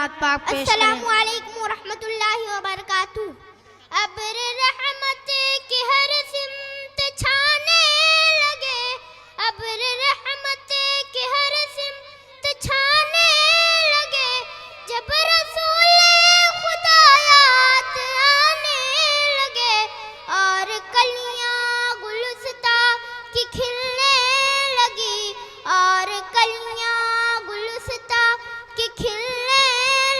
السلام علیکم ورحمۃ اللہ وبرکاتہ۔ ابر رحمت کی ہر سمت چھانے لگے، ابر رحمت کی ہر سمت چھانے لگے، جب رسول خدا یاد آنے لگے، اور کلیاں گلستاں کی کھلنے لگی، اور کلیاں گلستاں کی کھلنے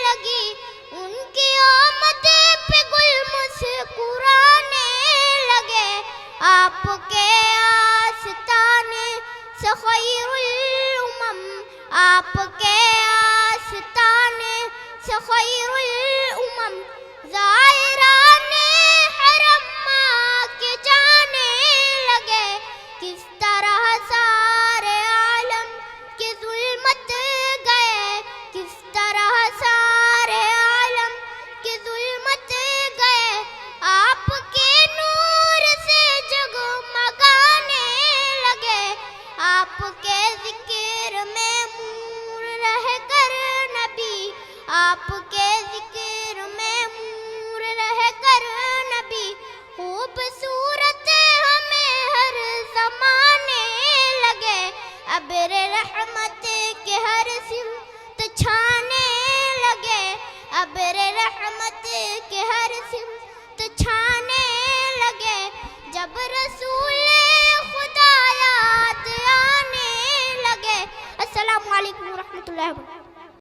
لگی، ان کی آمد پہ گل مسکرانے لگے، آپ کے آستانے سے خیر الامم، آپ کے آستانے سے خیر